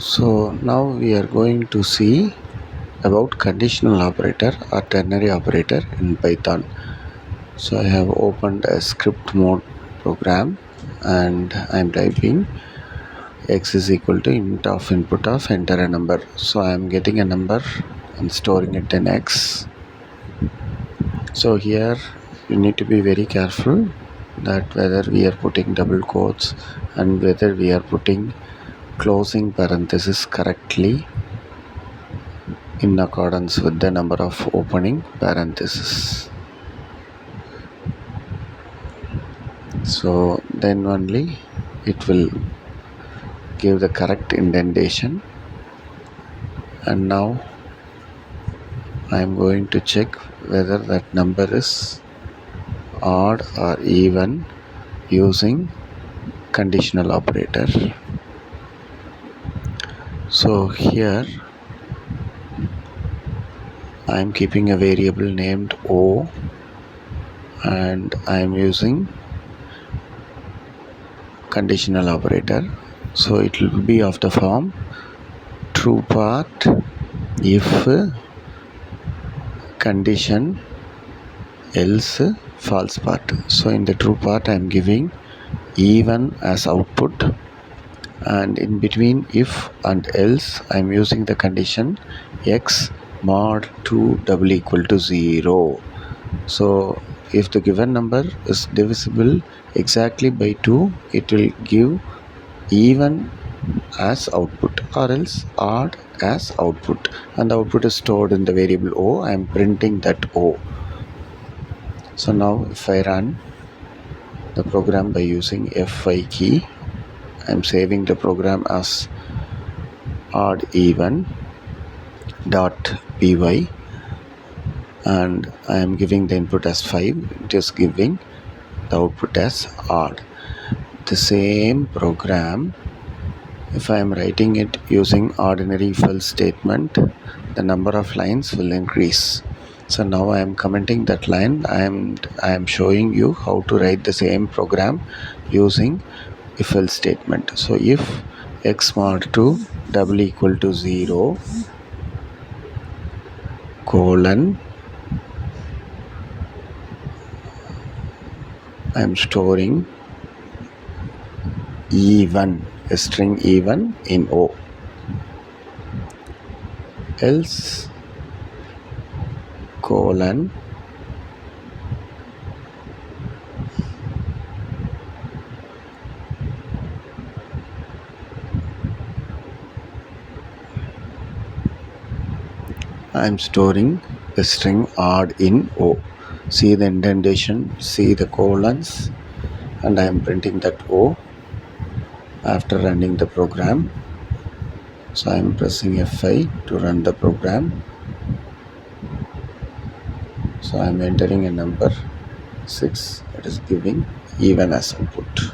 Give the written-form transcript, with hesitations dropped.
So now we are going to see about conditional operator or ternary operator in Python. So I have opened a script mode program and I am typing x is equal to int of input of enter a number. So I am getting a number and storing it in x. So here you need to be very careful that whether we are putting double quotes and whether we are putting closing parenthesis correctly in accordance with the number of opening parentheses. So then only it will give the correct indentation. And now I am going to check whether that number is odd or even using conditional operator. So here I am keeping a variable named O and I am using conditional operator. So it will be of the form true part if condition else false part. So in the true part I am giving even as output, and in between if and else I am using the condition x mod 2 double equal to 0. So if the given number is divisible exactly by 2, it will give even as output or else odd as output, and the output is stored in the variable O. I am printing that O. So now if I run the program by using F5 key, I am saving the program as odd even dot py and I am giving the input as 5. It is giving the output as odd. The same program, if I am writing it using ordinary if else statement, the number of lines will increase. So now I am commenting that line. I am showing you how to write the same program using if else statement. So if x mod 2 double equal to 0 colon, I am storing even, a string even in O, else colon I am storing a string odd in O. See the indentation, see the colons, and I am printing that O after running the program. So I am pressing F5 to run the program. So I am entering a number 6. It is giving even as output.